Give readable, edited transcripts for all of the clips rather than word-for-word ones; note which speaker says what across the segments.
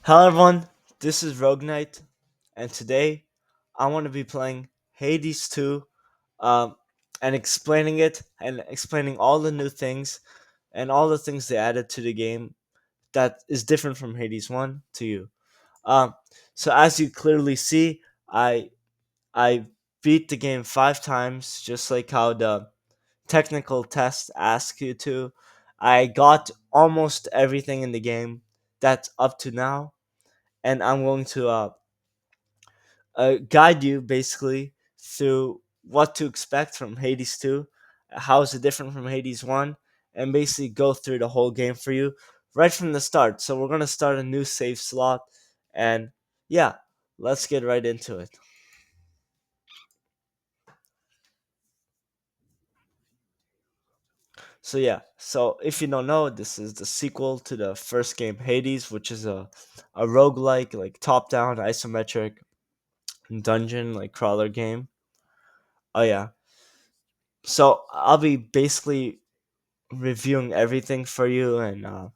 Speaker 1: Hello everyone, this is Rogue Knight, and today I want to be playing Hades 2 um, and explaining it and explaining all the new things and all the things they added to the game that is different from Hades 1 to you. Um, so as you clearly see, I I beat the game 5 times, just like how the technical test asks you to. I got almost everything in the game that's up to now, and I'm going to guide you basically through what to expect from Hades 2, how is it different from Hades 1, and basically go through the whole game for you right from the start. So we're going to start a new save slot, and yeah, let's get right into it. So if you don't know, this is the sequel to the first game Hades, which is a roguelike, like top-down isometric dungeon like crawler game. Oh yeah. So I'll be basically reviewing everything for you and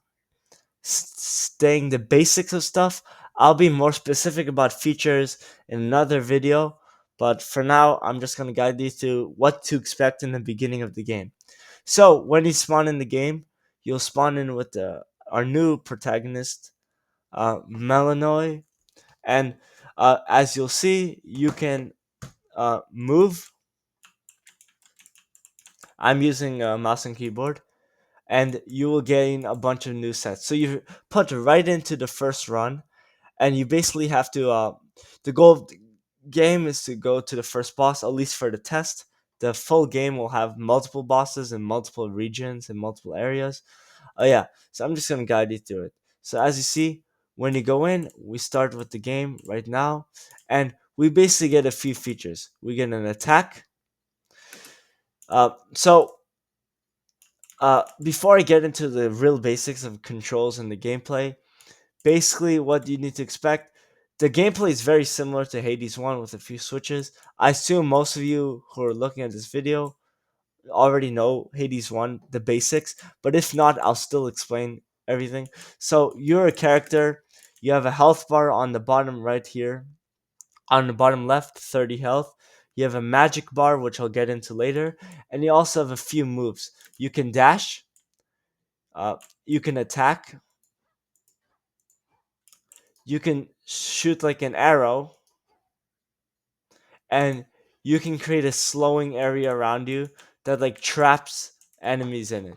Speaker 1: staying the basics of stuff. I'll be more specific about features in another video, but for now, I'm just going to guide you through what to expect in the beginning of the game. So, when you spawn in the game, you'll spawn in with our new protagonist, Melanoy, and as you'll see, you can move. I'm using a mouse and keyboard, and you will gain a bunch of new sets. So you put right into the first run, and you basically have to. The goal of the game is to go to the first boss, at least for the test. The full game will have multiple bosses in multiple regions and multiple areas. Oh yeah, so I'm just gonna guide you through it. So as you see, when you go in, we start with the game right now, and we basically get a few features. We get an attack. Before I get into the real basics of controls and the gameplay, basically what you need to expect, the gameplay is very similar to Hades 1 with a few switches. I assume most of you who are looking at this video already know Hades 1, the basics, but if not, I'll still explain everything. So you're a character, you have a health bar on the bottom right here, on the bottom left, 30 health. You have a magic bar, which I'll get into later, and you also have a few moves. You can dash, uh, you can attack, you can shoot like an arrow, and you can create a slowing area around you that like traps enemies in it.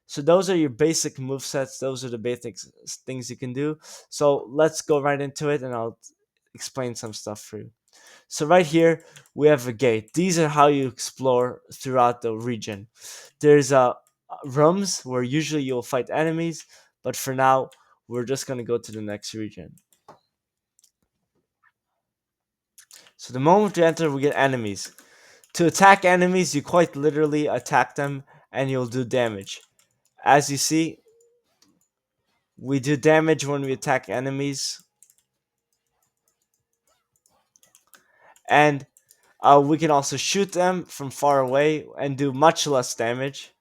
Speaker 1: So those are your basic move sets. Those are the basic things you can do. So let's go right into it, and I'll explain some stuff for you. So right here we have a gate. These are how you explore throughout the region. There's rooms where usually you'll fight enemies, but for now we're just gonna go to the next region. So the moment you enter, we get enemies. To attack enemies, you quite literally attack them and you'll do damage. As you see, we do damage when we attack enemies, and we can also shoot them from far away and do much less damage.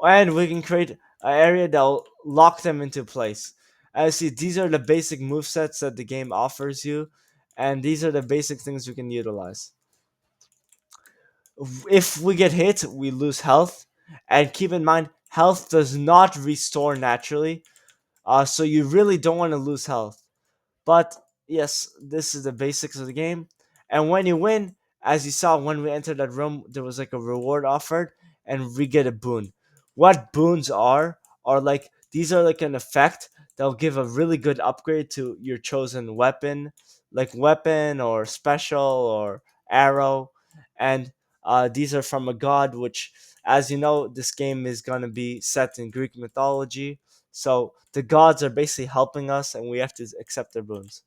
Speaker 1: And we can create an area that will lock them into place. As you see, these are the basic movesets that the game offers you, and these are the basic things we can utilize. If we get hit, we lose health, and keep in mind, health does not restore naturally. So you really don't want to lose health. But yes, this is the basics of the game. And when you win, as you saw when we entered that room, there was like a reward offered, and we get a boon. What boons are like these are like an effect that'll give a really good upgrade to your chosen weapon, like weapon or special or arrow, and these are from a god, which, as you know, this game is gonna be set in Greek mythology. So the gods are basically helping us, and we have to accept their boons.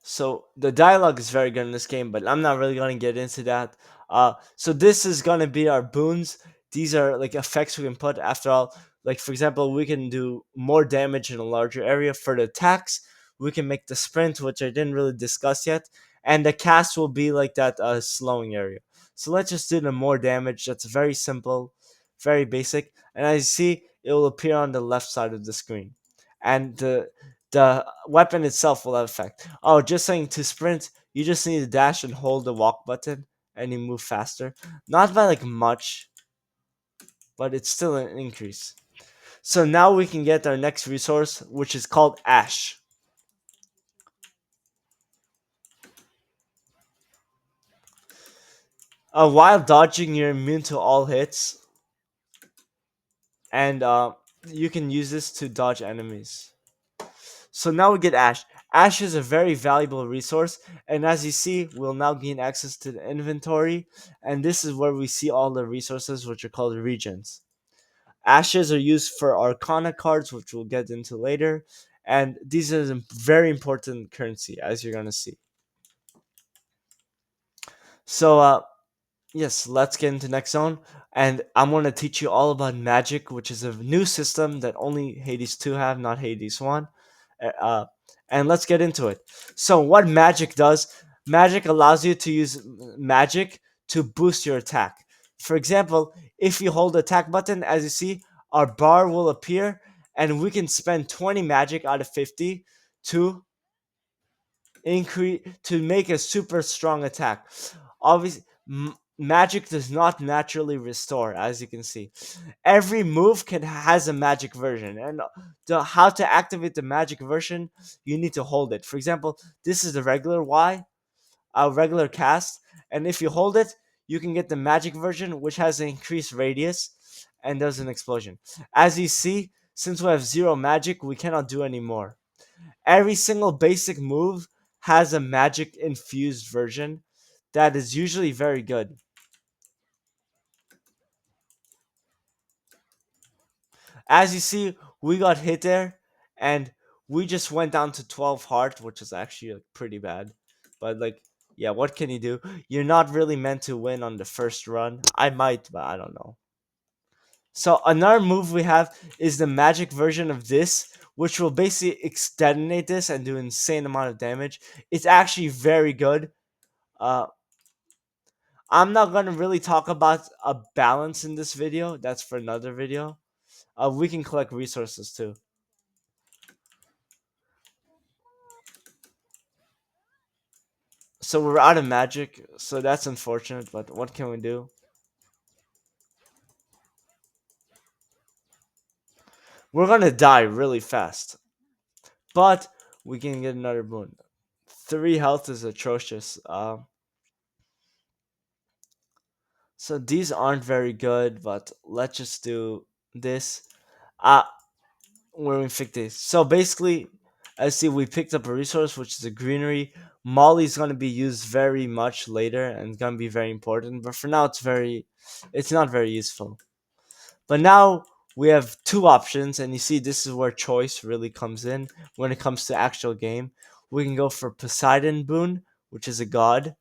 Speaker 1: So the dialogue is very good in this game, but I'm not really gonna get into that. So this is gonna be our boons. these are like effects we can put. After all, like for example, we can do more damage in a larger area. For the attacks, we can make the sprint, which I didn't really discuss yet, and the cast will be like that slowing area. So let's just do the more damage. That's very simple, very basic, and as you see, it will appear on the left side of the screen, and the weapon itself will have effect. Oh, just saying, to sprint, you just need to dash and hold the walk button, and you move faster. Not by like much, but it's still an increase. So now we can get our next resource, which is called Ash. While dodging, you're immune to all hits, and you can use this to dodge enemies. So now we get Ash. Ash is a very valuable resource, and as you see, we'll now gain access to the inventory, and this is where we see all the resources, which are called regions. Ashes are used for Arcana cards, which we'll get into later, and these are very important currency, as you're gonna see. So, yes, let's get into next zone, and I'm gonna teach you all about magic, which is a new system that only Hades 2 have, not Hades 1. Uh, and let's get into it. So, what magic does? Magic allows you to use magic to boost your attack. For example, if you hold the attack button, as you see, our bar will appear, and we can spend 20 magic out of 50 to increase to make a super strong attack. Obviously, magic does not naturally restore, as you can see. Every move can has a magic version, and how to activate the magic version, you need to hold it. For example, this is the regular Y, a regular cast, and if you hold it, you can get the magic version, which has an increased radius and does an explosion. As you see, since we have zero magic, we cannot do any more. Every single basic move has a magic infused version that is usually very good. As you see, we got hit there, and we just went down to 12 heart, which is actually like, pretty bad. But like, yeah, what can you do? You're not really meant to win on the first run. I might, but I don't know. So another move we have is the magic version of this, which will basically extendinate this and do insane amount of damage. It's actually very good. Uh, I'm not gonna really talk about a balance in this video. That's for another video. We can collect resources too. So we're out of magic, so that's unfortunate, but what can we do? We're gonna die really fast, but we can get another boon. 3 health is atrocious. So these aren't very good, but let's just do this. Uh, where we pick this. So basically, I see we picked up a resource, which is a greenery. Molly is gonna be used very much later and gonna be very important, but for now it's not very useful. But now we have two options, and you see this is where choice really comes in when it comes to actual game. We can go for Poseidon boon, which is a god,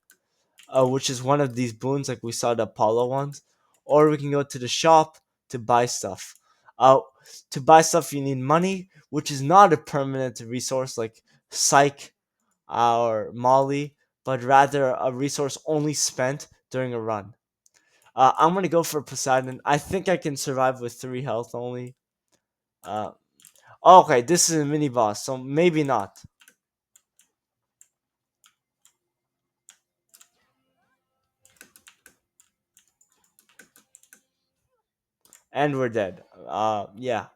Speaker 1: which is one of these boons like we saw the Apollo ones, or we can go to the shop to buy stuff. Uh, to buy stuff, you need money, which is not a permanent resource like Psych or Molly, but rather a resource only spent during a run. I'm gonna go for Poseidon. I think I can survive with 3 health only. Uh, okay, this is a mini boss, so maybe not. And we're dead. Yeah,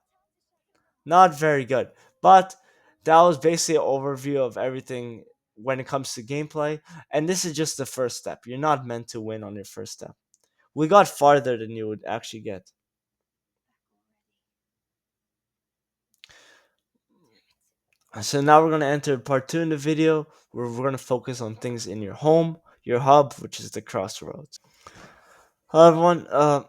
Speaker 1: not very good. But that was basically an overview of everything when it comes to gameplay. And this is just the first step. You're not meant to win on your first step. We got farther than you would actually get. So now we're gonna enter part two in the video where we're gonna focus on things in your home, your hub, which is the crossroads. Hello everyone.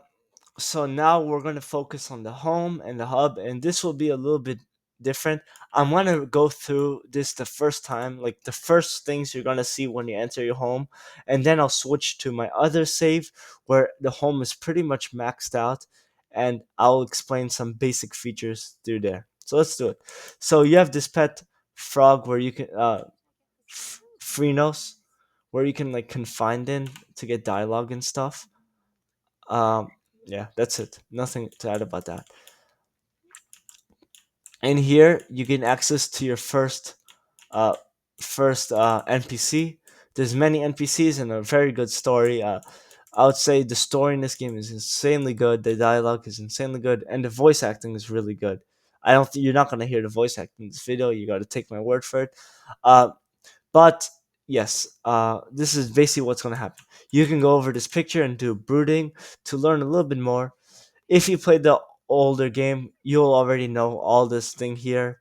Speaker 1: So now we're gonna focus on the home and the hub, and this will be a little bit different. I'm gonna go through this the first time, like the first things you're gonna see when you enter your home, and then I'll switch to my other save where the home is pretty much maxed out, and I'll explain some basic features through there. So let's do it. So you have this pet frog where you can Freenos, where you can like confine in to get dialogue and stuff. Um, yeah, that's it. Nothing to add about that. In here, you gain access to your uh, first NPC. There's many NPCs and a very good story. I would say the story in this game is insanely good. The dialogue is insanely good, and the voice acting is really good. I don't. You're not gonna hear the voice acting in this video. You got to take my word for it. Uh, but yes, this is basically what's gonna happen. You can go over this picture and do brooding to learn a little bit more. If you played the older game, you'll already know all this thing here.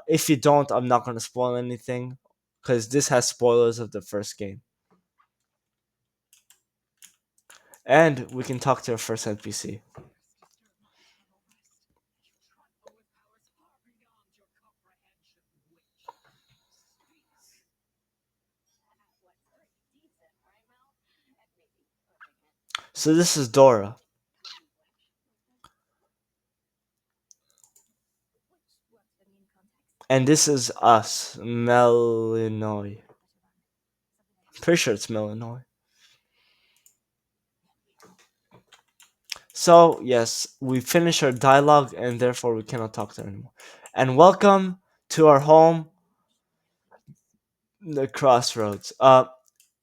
Speaker 1: If you don't, I'm not gonna spoil anything because this has spoilers of the first game. And we can talk to our first NPC. So this is Dora, and this is us, Melinoy. Pretty sure it's Melinoy. So yes, we finish our dialogue, and therefore we cannot talk to her anymore. And welcome to our home, the crossroads.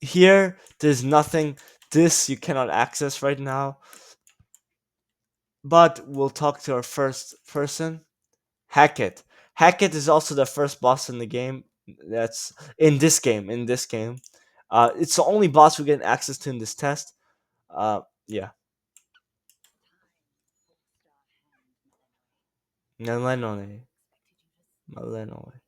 Speaker 1: Here there's nothing. This you cannot access right now, but we'll talk to our first person, Hackett. Hackett is also the first boss in the game. That's in this game. In this game, it's the only boss we get access to in this test. Yeah, Melanone, Melanone.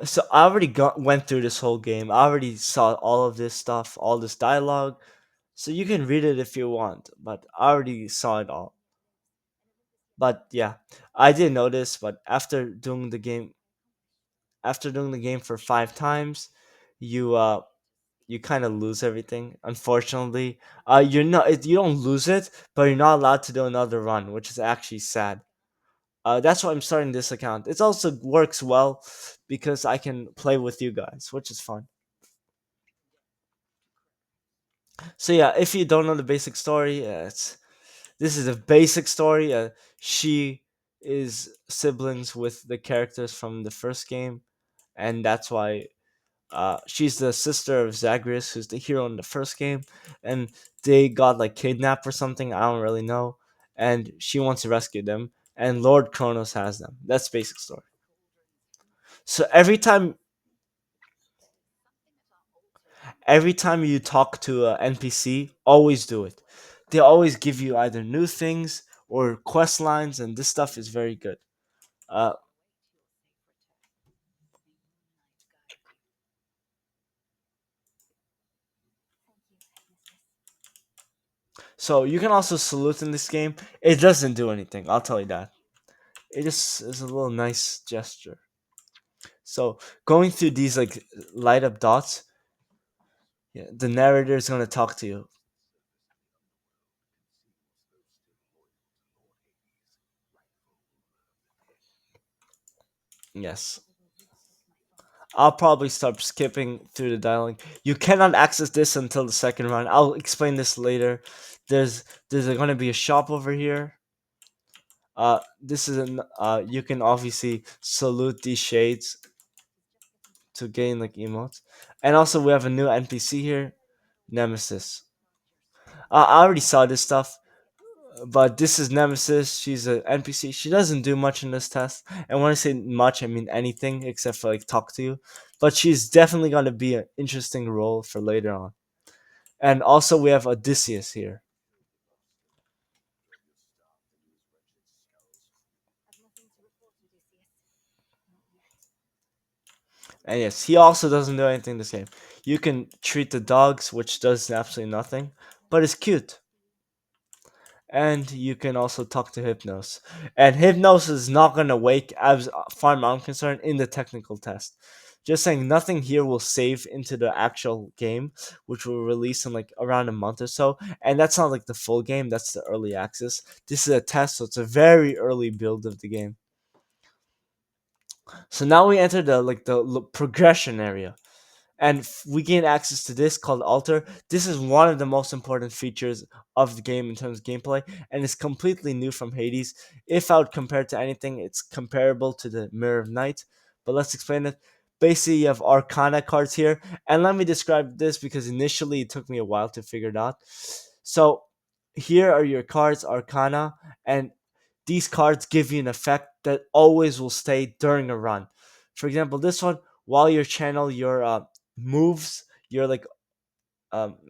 Speaker 1: So I already went through this whole game. I already saw all of this stuff, all this dialogue. So you can read it if you want, but I already saw it all. But yeah, I didn't notice. But after doing the game for 5 times, you you kind of lose everything. Unfortunately, you don't lose it, but you're not allowed to do another run, which is actually sad. That's why I'm starting this account. It also works well because I can play with you guys, which is fun. So yeah, if you don't know the basic story, this is a basic story. She is siblings with the characters from the first game, and that's why she's the sister of Zagreus, who's the hero in the first game, and they got like kidnapped or something. I don't really know, and she wants to rescue them, and Lord Kronos has them. That's basic story. So every time you talk to an NPC, always do it. They always give you either new things or quest lines, and this stuff is very good. Uh, so you can also salute in this game. It doesn't do anything. I'll tell you that. It just is a little nice gesture. So going through these like light up dots, yeah, the narrator is gonna talk to you. Yes. I'll probably start skipping through the dialogue. You cannot access this until the second round. I'll explain this later. There's gonna be a shop over here. This is an you can obviously salute these shades to gain like emotes, and also we have a new NPC here, Nemesis. I already saw this stuff, but this is Nemesis. She's an NPC. She doesn't do much in this test, and when I say much, I mean anything except for like talk to you. But she's definitely gonna be an interesting role for later on. And also we have Odysseus here, and yes, he also doesn't do anything the same. You can treat the dogs, which does absolutely nothing, but it's cute. And you can also talk to Hypnos. And Hypnos is not gonna wake, as far as I'm concerned, in the technical test. Just saying, nothing here will save into the actual game, which will release in like around a month or so. And that's not like the full game; that's the early access. This is a test, so it's a very early build of the game. So now we enter the progression area, and we gain access to this called altar. This is one of the most important features of the game in terms of gameplay, and it's completely new from Hades. If I would compare it to anything, it's comparable to the Mirror of Night. But let's explain it. Basically, you have Arcana cards here, and let me describe this because initially it took me a while to figure it out. So here are your cards, Arcana, and these cards give you an effect that always will stay during a run. For example, this one, while you channel your moves, your like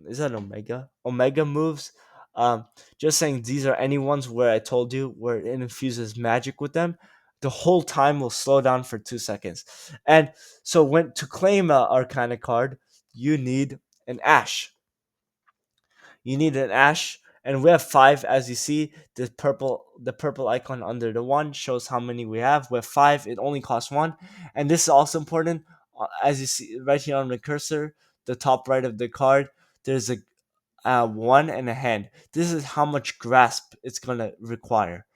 Speaker 1: is that Omega moves. Um, just saying these are any ones where I told you where it infuses magic with them. The whole time will slow down for 2 seconds, and so when to claim a Arcana card, you need an Ash. You need an Ash, and we have five. As you see, the purple icon under the one shows how many we have. We have five. It only costs one, and this is also important. As you see right here on the cursor, the top right of the card, there's a one and a hand. This is how much grasp it's gonna require.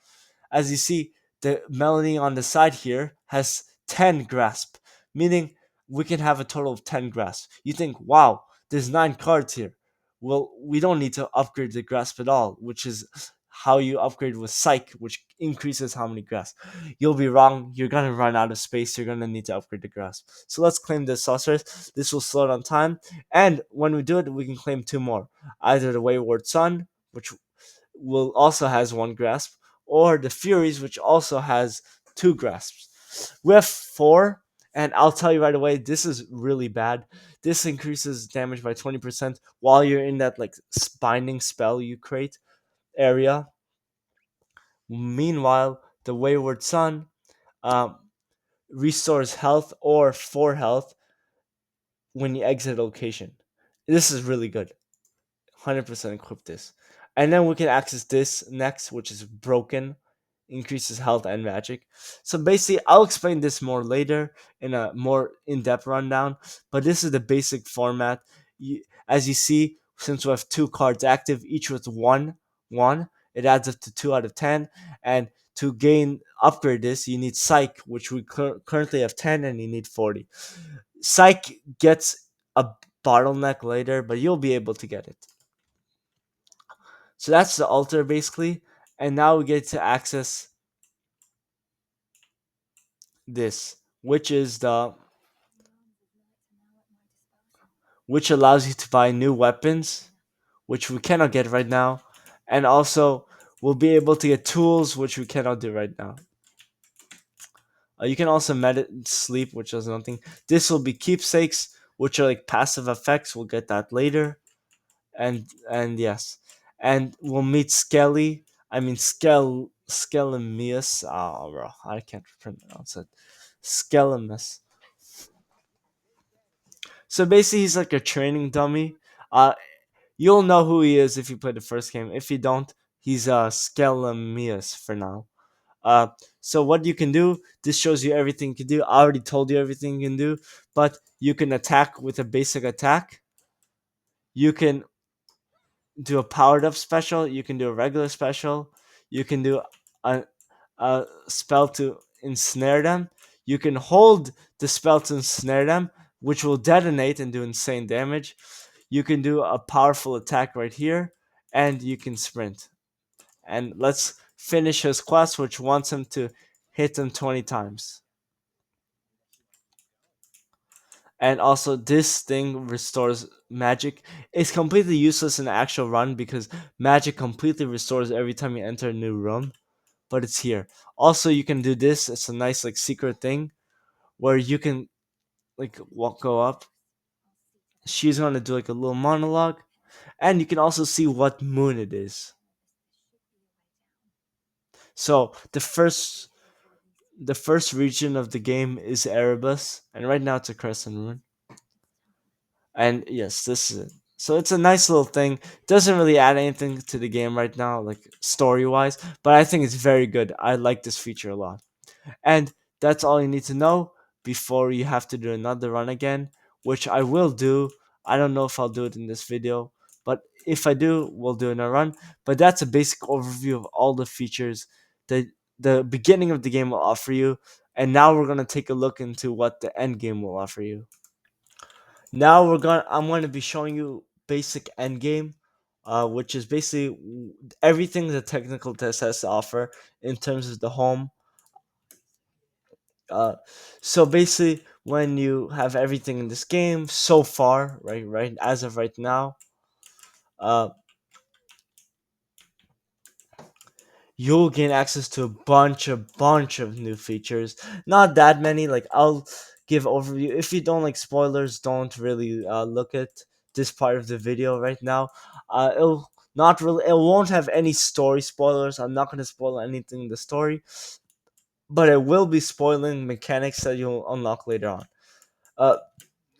Speaker 1: As you see, the melody on the side here has 10 grasp, meaning we can have a total of 10 grasp. You think, wow, there's 9 cards here. Well, we don't need to upgrade the grasp at all, which is how you upgrade with Psych, which increases how many grasp. You'll be wrong. You're gonna run out of space. You're gonna need to upgrade the grasp. So let's claim this sorceress. This will slow down time, and when we do it, we can claim two more. Either the Wayward Sun, which will also has one grasp, or the Furies, which also has two grasps. We have four, and I'll tell you right away, this is really bad. This increases damage by 20% while you're in that like binding spell you create area. Meanwhile, the Wayward Sun um, restores health or 4 health when you exit a location. This is really good. 100% equip this. And then we can access this next, which is broken, increases health and magic. So basically, I'll explain this more later in a more in-depth rundown, but this is the basic format. As you see, since we have two cards active, each with one, it adds up to 2 out of 10. And to gain upgrade this, you need Psych, which we currently have 10, and you need 40. Psych gets a bottleneck later, but you'll be able to get it. So that's the altar basically. And now we get to access this, which is the which allows you to buy new weapons, which we cannot get right now, and also we'll be able to get tools, which we cannot do right now. You can also sleep, which is nothing. This will be keepsakes, which are like passive effects. We'll get that later, and yes, and we'll meet Skelly. I mean Skelemius. Oh, bro, I can't pronounce it. Skelemus. So basically, he's like a training dummy. Uh, you'll know who he is if you play the first game. If you don't, he's Skelemius for now. Uh, so what you can do, this shows you everything you can do. I already told you everything you can do, but you can attack with a basic attack. You can do a powered up special. You can do a regular special. You can do a, a spell to ensnare them. You can hold the spell to ensnare them, which will detonate and do insane damage. You can do a powerful attack right here, and you can sprint. And let's finish his quest, which wants him to hit them 20 times. And also, this thing restores magic. It's completely useless in the actual run because magic completely restores every time you enter a new room, but it's here. Also, you can do this. It's a nice like secret thing where you can like go up. She's gonna do like a little monologue, and you can also see what moon it is. So the first region of the game is Erebus, and right now it's a crescent moon. And yes, this is it. So it's a nice little thing. Doesn't really add anything to the game right now, like story wise, but I think it's very good. I like this feature a lot. And that's all you need to know before you have to do another run again, which I will do. I don't know if I'll do it in this video, but if I do, we'll do another run. But that's a basic overview of all the features that the beginning of the game will offer you. And now we're gonna take a look into what the end game will offer you. Now I'm gonna be showing you basic end game, which is basically everything the technical test has to offer in terms of the home. Uh, so basically, when you have everything in this game so far, right, as of right now, uh, you'll gain access to a bunch of new features. Not that many. Like I'll give overview. If you don't like spoilers, don't really look at this part of the video right now. It'll not really. It won't have any story spoilers. I'm not gonna spoil anything in the story, but it will be spoiling mechanics that you'll unlock later on. Uh,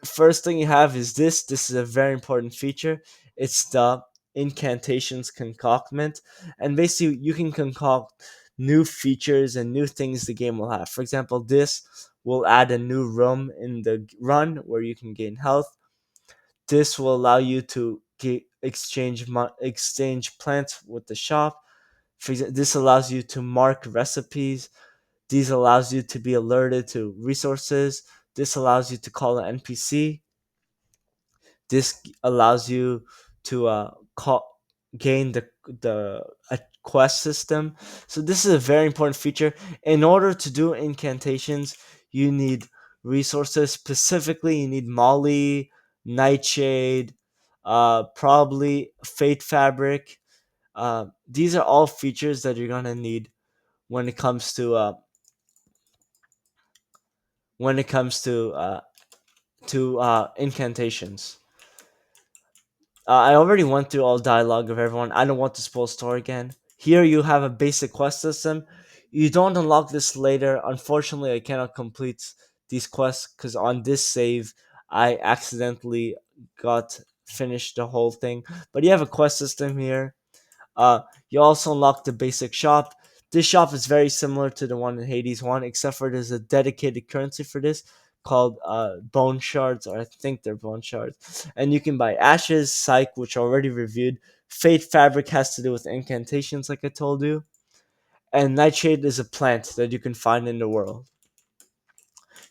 Speaker 1: First thing you have is this. This is a very important feature. It's the incantations concoctment, and basically you can concoct new features and new things the game will have. For example, this will add a new room in the run where you can gain health. This will allow you to exchange plants with the shop. This allows you to mark recipes. This allows you to be alerted to resources. This allows you to call an NPC. This allows you to gain the a quest system. So this is a very important feature. In order to do incantations, you need resources. Specifically, you need Molly, Nightshade, probably Fate Fabric. These are all features that you're gonna need when it comes to when it comes to incantations. I already went through all dialogue of everyone. I don't want to spoil story again. Here you have a basic quest system. You don't unlock this later. Unfortunately, I cannot complete these quests because on this save, I accidentally got finished the whole thing. But you have a quest system here. Uh, you also unlock the basic shop. This shop is very similar to the one in Hades 1, except for there's a dedicated currency for this called bone shards, or I think they're bone shards. And you can buy ashes, psych, which I already reviewed. Fate fabric has to do with incantations, like I told you. And nightshade is a plant that you can find in the world.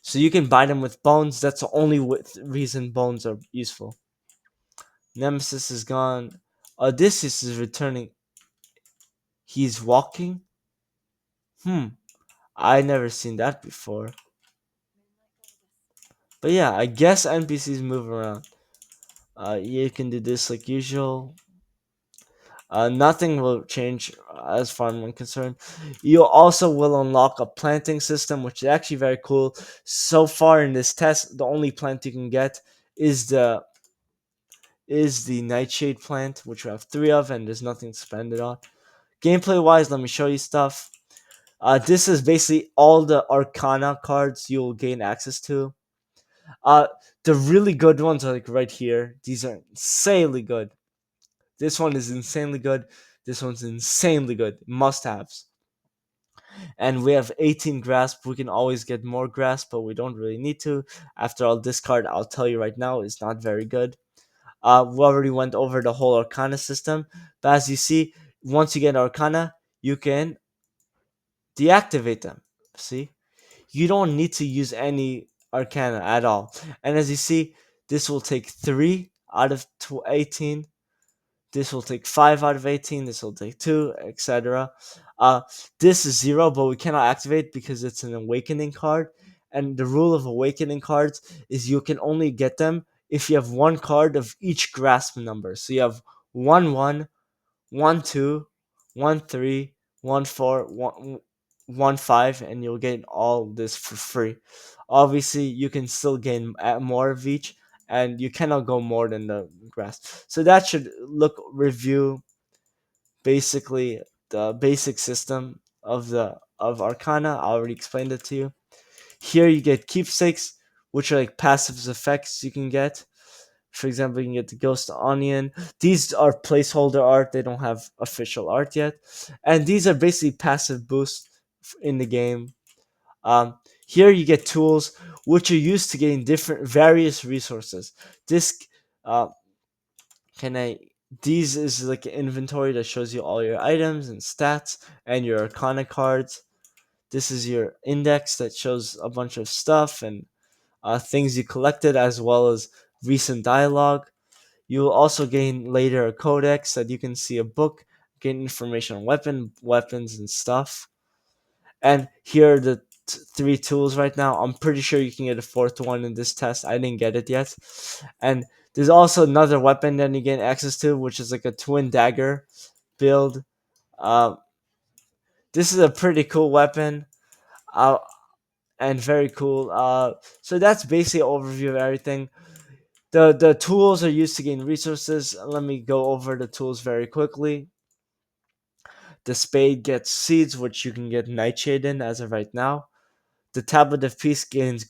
Speaker 1: So you can buy them with bones. That's the only reason bones are useful. Nemesis is gone. Odysseus is returning. He's walking. I never seen that before. But yeah, I guess NPCs move around. You can do this like usual. Nothing will change as far as I'm concerned. You also will unlock a planting system, which is actually very cool. So far in this test, the only plant you can get is the nightshade plant, which we have three of, and there's nothing to spend it on. Gameplay wise, let me show you stuff. This is basically all the Arcana cards you'll gain access to. Uh, the really good ones are like right here. These are insanely good. This one is insanely good. This one's insanely good. Must haves. And we have 18 grasp. We can always get more grasp, but we don't really need to. After all, this card, I'll tell you right now, is not very good. We already went over the whole Arcana system. But as you see, once you get Arcana, you can deactivate them. See? You don't need to use any Arcana at all. And as you see, this will take 3 out of 18. This will take 5 out of 18. This will take 2, etc. This is 0, but we cannot activate because it's an Awakening card. And the rule of Awakening cards is you can only get them if you have one card of each grasp number. So you have 1 1, 1 2, 1 3, 1 4, 1 5, and you'll gain all this for free. Obviously, you can still gain more of each, and you cannot go more than the grass. So that should review basically the basic system of Arcana. I already explained it to you. Here you get keepsakes, which are like passive effects you can get. For example, you can get the Ghost Onion. These are placeholder art, they don't have official art yet. And these are basically passive boosts in the game. Um, Here you get tools which are used to gain different various resources. This uh, can I these is like an inventory that shows you all your items and stats and your arcana cards. This is your index that shows a bunch of stuff and things you collected as well as recent dialogue. You will also gain later a codex that you can see a book, gain information on weapons and stuff. And here are the three tools right now. I'm pretty sure you can get a fourth one in this test. I didn't get it yet. And there's also another weapon that you gain access to, which is like a twin dagger build. Uh, this is a pretty cool weapon. Uh, and very cool. So that's basically an overview of everything. The tools are used to gain resources. Let me go over the tools very quickly. The spade gets seeds, which you can get nightshade in as of right now. The tablet of peace gains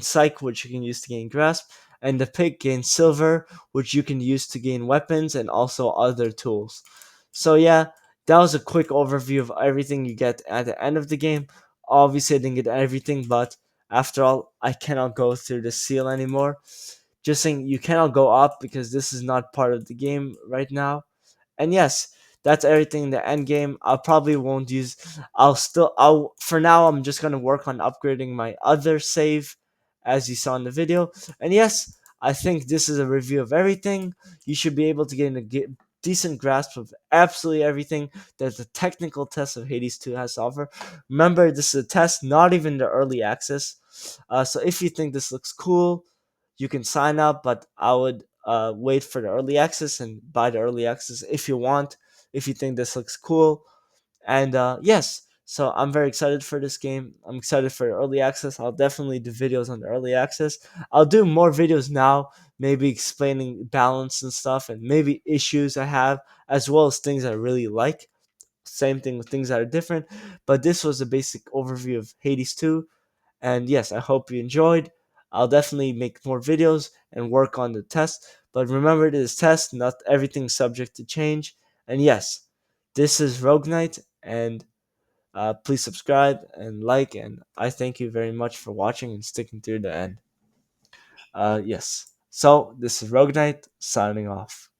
Speaker 1: psych, which you can use to gain grasp, and the pick gains silver, which you can use to gain weapons and also other tools. So yeah, that was a quick overview of everything you get at the end of the game. Obviously, I didn't get everything, but after all, I cannot go through the seal anymore. Just saying, you cannot go up because this is not part of the game right now. And yes, that's everything in the end game. I probably won't use. I'll for now. I'm just gonna work on upgrading my other save, as you saw in the video. And yes, I think this is a review of everything. You should be able to get a decent grasp of absolutely everything that the technical test of Hades 2 has to offer. Remember, this is a test, not even the early access. So if you think this looks cool, you can sign up, but I would wait for the early access and buy the early access if you want, if you think this looks cool. And yes, so I'm very excited for this game. I'm excited for the early access. I'll definitely do videos on the early access. I'll do more videos now, maybe explaining balance and stuff, and maybe issues I have, as well as things I really like. Same thing with things that are different. But this was a basic overview of Hades 2. And yes, I hope you enjoyed. I'll definitely make more videos and work on the test. But remember, it is test, not everything's subject to change. And yes, this is Rogue Knight, and please subscribe and like. And I thank you very much for watching and sticking through the end. Yes. So this is Rogue Knight signing off.